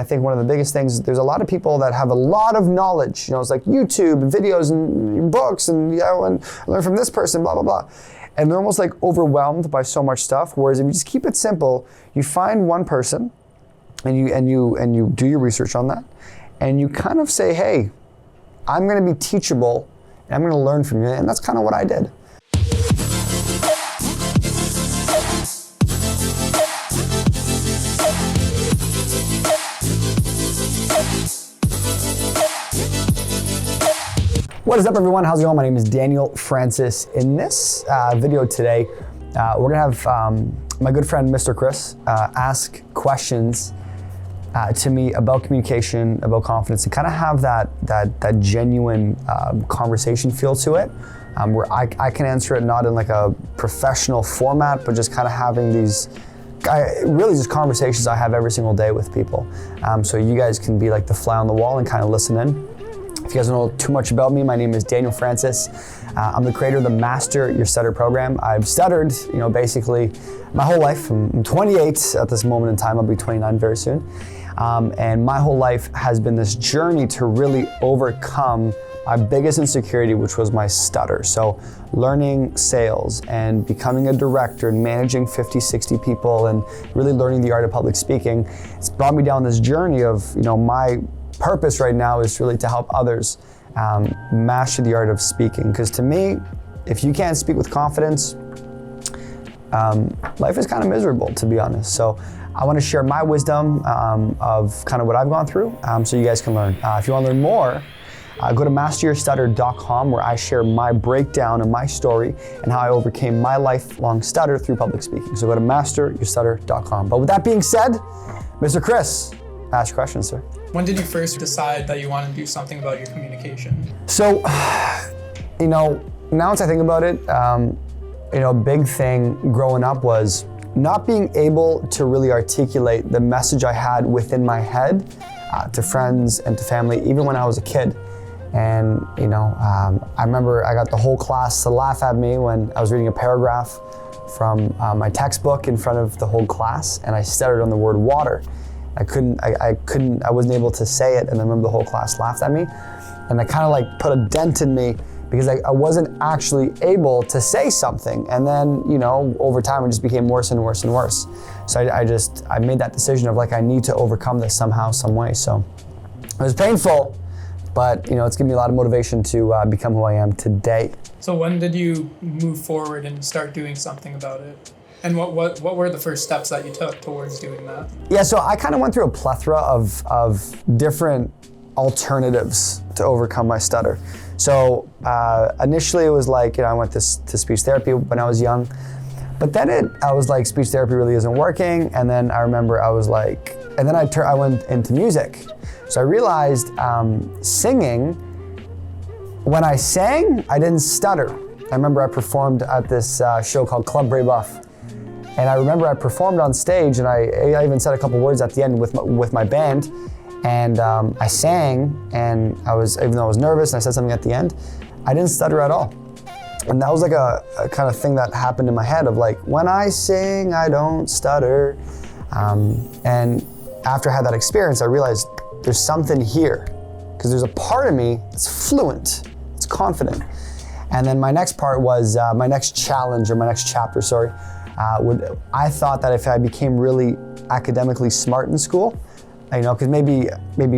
think one of the biggest things is there's a lot of people that have a lot of knowledge. It's like YouTube and videos and books and and learn from this person, blah, blah, blah. And they're almost like overwhelmed by so much stuff. Whereas if you just keep it simple, you find one person and you do your research on that, and you kind of say, hey, I'm gonna be teachable and I'm gonna learn from you. And that's kind of what I did. What is up, everyone? How's it going? My name is Daniel Francis. In this video today, we're gonna have my good friend, Mr. Chris, ask questions to me about communication, about confidence, and kind of have that genuine conversation feel to it, where I can answer it not in like a professional format, but just kind of having these really just conversations I have every single day with people. So you guys can be like the fly on the wall and kind of listen in. If you guys don't know too much about me, my name is Daniel Francis. I'm the creator of the Master Your Stutter program. I've stuttered, basically my whole life. I'm 28 at this moment in time. I'll be 29 very soon. And my whole life has been this journey to really overcome my biggest insecurity, which was my stutter. So learning sales and becoming a director and managing 50, 60 people and really learning the art of public speaking, it's brought me down this journey of, my purpose right now is really to help others master the art of speaking. Because to me, if you can't speak with confidence, life is kind of miserable, to be honest. So I want to share my wisdom of kind of what I've gone through, so you guys can learn. If you want to learn more, go to masteryourstutter.com, where I share my breakdown and my story and how I overcame my lifelong stutter through public speaking. So go to masteryourstutter.com. But with that being said, Mr. Chris, ask questions, sir. When did you first decide that you wanted to do something about your communication? So, now as I think about it, a big thing growing up was not being able to really articulate the message I had within my head to friends and to family, even when I was a kid. And, I remember I got the whole class to laugh at me when I was reading a paragraph from my textbook in front of the whole class, and I stuttered on the word water. I wasn't able to say it, and I remember the whole class laughed at me. And that kind of like put a dent in me because I wasn't actually able to say something. And then, over time it just became worse and worse and worse. So I made that decision of like, I need to overcome this somehow, some way. So it was painful, but it's given me a lot of motivation to become who I am today. So when did you move forward and start doing something about it? And what were the first steps that you took towards doing that? Yeah, so I kind of went through a plethora of different alternatives to overcome my stutter. So initially it was like, I went to speech therapy when I was young, but then I was like, speech therapy really isn't working. And then I remember I was like, and then I went into music. So I realized singing, when I sang, I didn't stutter. I remember I performed at this show called Club Bray Buff. And I remember I performed on stage, and I even said a couple words at the end with my band, and I sang, and even though I was nervous and I said something at the end, I didn't stutter at all. And that was like a kind of thing that happened in my head of like, when I sing, I don't stutter. And after I had that experience, I realized there's something here, because there's a part of me that's fluent, it's confident. And then my next part was, my next challenge, or my next chapter, sorry, I thought that if I became really academically smart in school, because maybe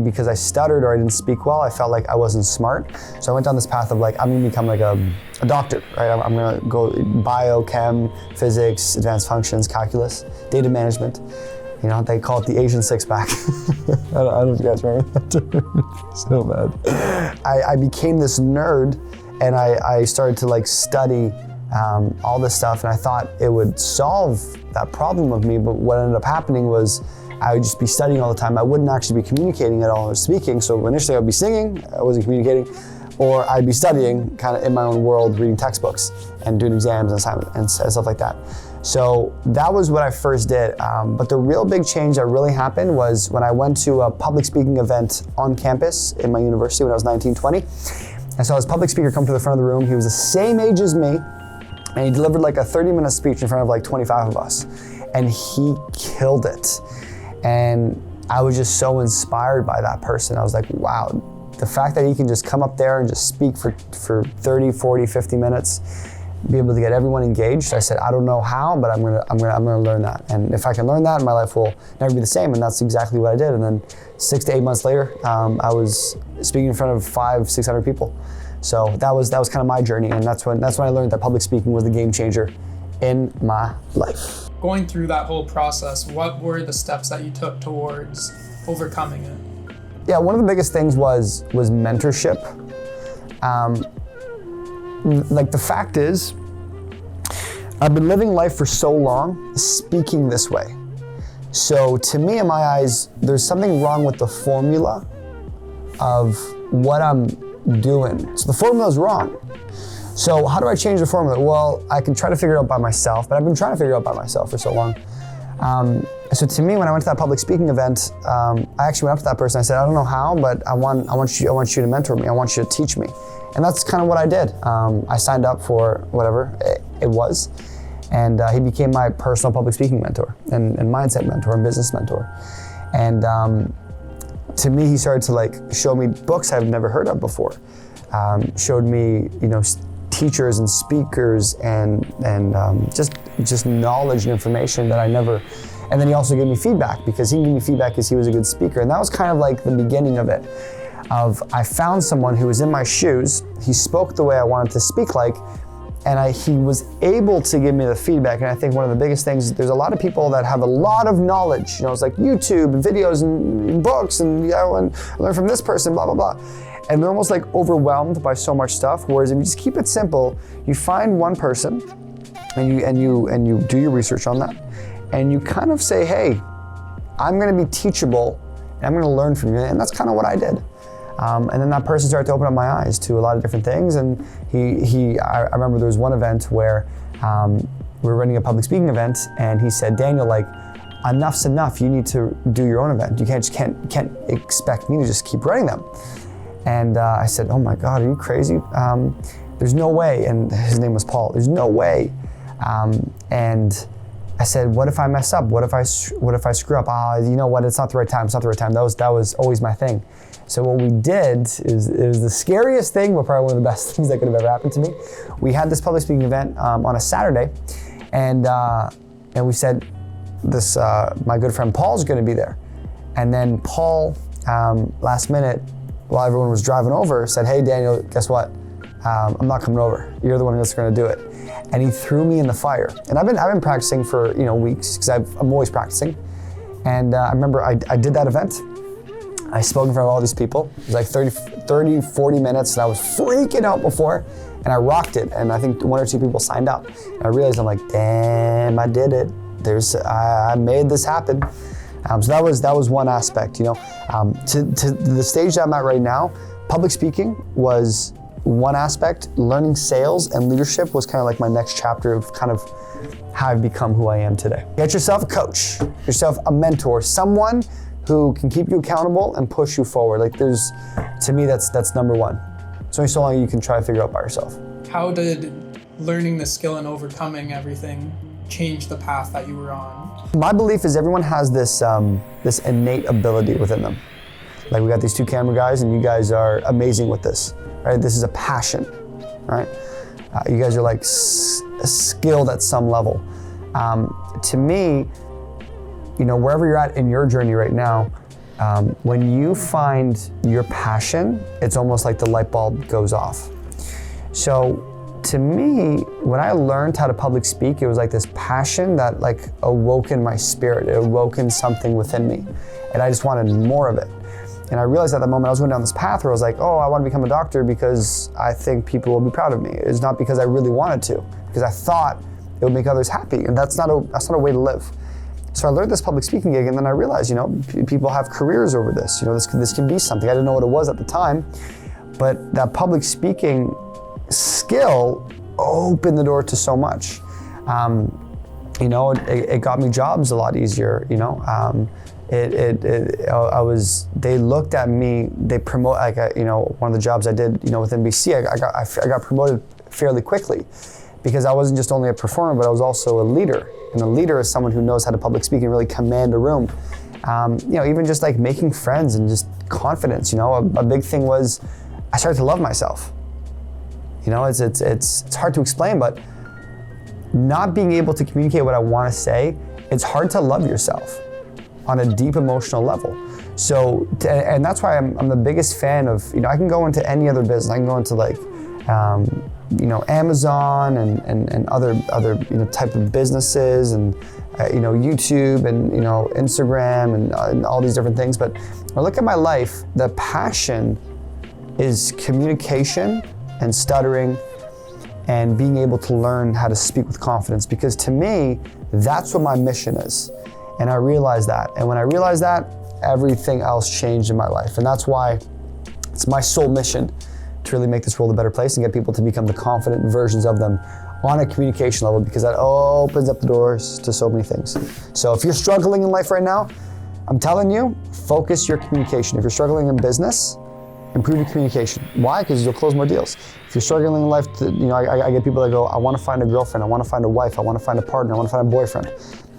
because I stuttered or I didn't speak well, I felt like I wasn't smart. So I went down this path of like, I'm gonna become like a doctor, right? I'm gonna go biochem, physics, advanced functions, calculus, data management. They call it the Asian six-pack. I don't know if you guys remember that. So bad. I became this nerd, and I started to like study all this stuff, and I thought it would solve that problem of me, but what ended up happening was I would just be studying all the time. I wouldn't actually be communicating at all or speaking. So initially I'd be singing, I wasn't communicating, or I'd be studying kind of in my own world, reading textbooks and doing exams and assignments and stuff like that. So that was what I first did. But the real big change that really happened was when I went to a public speaking event on campus in my university when I was 19, 20. I saw this public speaker come to the front of the room. He was the same age as me, and he delivered like a 30-minute speech in front of like 25 of us. And he killed it. And I was just so inspired by that person. I was like, wow, the fact that he can just come up there and just speak for 30, 40, 50 minutes, be able to get everyone engaged. I said, I don't know how, but I'm gonna learn that. And if I can learn that, my life will never be the same. And that's exactly what I did. And then 6 to 8 months later, I was speaking in front of 500-600 people. So that was kind of my journey. And that's when I learned that public speaking was the game changer in my life. Going through that whole process, what were the steps that you took towards overcoming it? Yeah, one of the biggest things was mentorship. Like the fact is, I've been living life for so long, speaking this way. So to me, in my eyes, there's something wrong with the formula of what I'm doing. So the formula is wrong. So how do I change the formula? Well, I can try to figure it out by myself, but I've been trying to figure it out by myself for so long. So to me, when I went to that public speaking event, I actually went up to that person. I said, I don't know how, but I want you to mentor me. I want you to teach me. And that's kind of what I did. I signed up for whatever it was, and he became my personal public speaking mentor and mindset mentor and business mentor. And to me, he started to like show me books I've never heard of before. Showed me, teachers and speakers and just knowledge and information that I never. And then he also gave me feedback, because he gave me feedback because he was a good speaker. And that was kind of like the beginning of it. I found someone who was in my shoes. He spoke the way I wanted to speak like, and he was able to give me the feedback. And I think one of the biggest things is there's a lot of people that have a lot of knowledge. It's like YouTube and videos and books and and learn from this person, blah, blah, blah. And they're almost like overwhelmed by so much stuff. Whereas if you just keep it simple, you find one person and you do your research on that. And you kind of say, hey, I'm gonna be teachable and I'm gonna learn from you. And that's kind of what I did. And then that person started to open up my eyes to a lot of different things. And I remember there was one event where we were running a public speaking event, and he said, Daniel, like, enough's enough. You need to do your own event. You can't expect me to just keep running them. And I said, oh my God, are you crazy? There's no way. And his name was Paul. There's no way. And I said, what if I mess up? What if I screw up? You know what? It's not the right time. It's not the right time. That was always my thing. So what we did is, it was the scariest thing, but probably one of the best things that could have ever happened to me. We had this public speaking event on a Saturday, and we said, my good friend Paul's going to be there. And then Paul, last minute, while everyone was driving over, said, hey Daniel, guess what? I'm not coming over. You're the one that's going to do it. And he threw me in the fire. And I've been practicing for weeks, because I'm always practicing. And I remember I did that event. I spoke in front of all these people. It was like 30, 40 minutes, and I was freaking out before, and I rocked it. And I think 1 or 2 people signed up. And I realized, I'm like, damn, I did it. I made this happen. So that was one aspect, to the stage that I'm at right now. Public speaking was one aspect. Learning sales and leadership was kind of like my next chapter of kind of how I've become who I am today. Get yourself a coach, yourself a mentor, someone who can keep you accountable and push you forward. Like to me, that's number one. It's only so long you can try to figure it out by yourself. How did learning the skill and overcoming everything change the path that you were on? My belief is everyone has this innate ability within them. Like, we got these 2 camera guys, and you guys are amazing with this, right? This is a passion, right? You guys are like skilled at some level. To me, wherever you're at in your journey right now, when you find your passion, it's almost like the light bulb goes off. So to me, when I learned how to public speak, it was like this passion that like awoken my spirit. It awoken something within me, and I just wanted more of it. And I realized at that moment I was going down this path where I was like, oh, I want to become a doctor because I think people will be proud of me. It's not because I really wanted to, because I thought it would make others happy, and that's not a way to live. So I learned this public speaking gig, and then I realized, people have careers over this. This can be something. I didn't know what it was at the time, but that public speaking skill opened the door to so much. It got me jobs a lot easier. They looked at me. They promote one of the jobs I did with NBC. I got promoted fairly quickly, because I wasn't just only a performer, but I was also a leader. And a leader is someone who knows how to public speak and really command a room. Even just like making friends and just confidence. A big thing was I started to love myself. It's hard to explain, but not being able to communicate what I want to say, it's hard to love yourself on a deep emotional level. So, and that's why I'm the biggest fan of, I can go into any other business. I can go into like, Amazon and other type of businesses and, YouTube and, Instagram and all these different things. But when I look at my life, the passion is communication and stuttering and being able to learn how to speak with confidence, because to me, that's what my mission is. And I realized that. And when I realized that, everything else changed in my life. And that's why it's my sole mission to really make this world a better place and get people to become the confident versions of them on a communication level, because that opens up the doors to so many things. So if you're struggling in life right now, I'm telling you, focus your communication. If you're struggling in business, improve your communication. Why? Because you'll close more deals. If you're struggling in life, I get people that go, I want to find a girlfriend, I want to find a wife, I want to find a partner, I want to find a boyfriend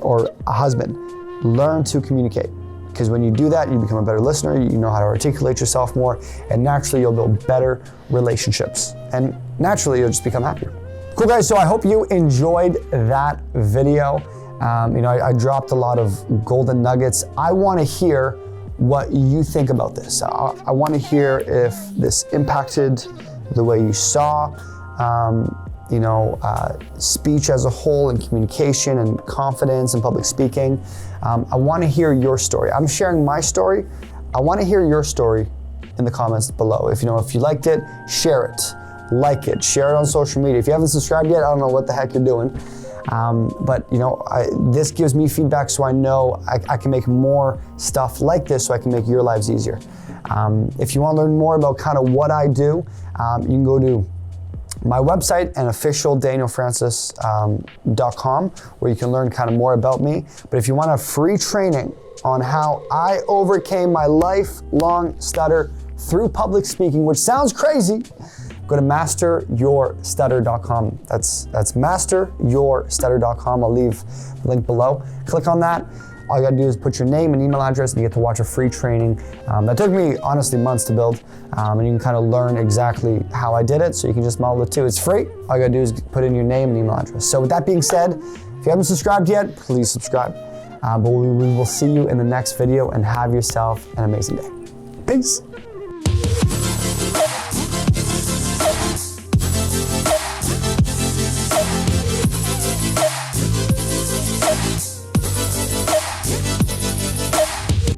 or a husband. Learn to communicate. Because when you do that, you become a better listener, you know how to articulate yourself more, and naturally you'll build better relationships. And naturally you'll just become happier. Cool guys, so I hope you enjoyed that video. I dropped a lot of golden nuggets. I want to hear what you think about this. I want to hear if this impacted the way you saw, speech as a whole and communication and confidence and public speaking. I want to hear your story. I'm sharing my story. I want to hear your story in the comments below. If you liked it, share it, like it, share it on social media. If you haven't subscribed yet, I don't know what the heck you're doing. But this gives me feedback so I know I can make more stuff like this so I can make your lives easier. If you want to learn more about kind of what I do, you can go to my website and official danielfrancis.com, where you can learn kind of more about me. But if you want a free training on how I overcame my lifelong stutter through public speaking, which sounds crazy, go to masteryourstutter.com. That's masteryourstutter.com. I'll leave the link below. Click on that. All you gotta do is put your name and email address, and you get to watch a free training. That took me, honestly, months to build. And you can kind of learn exactly how I did it, so you can just model it too. It's free. All you gotta do is put in your name and email address. So with that being said, if you haven't subscribed yet, please subscribe. But we will see you in the next video, and have yourself an amazing day. Peace.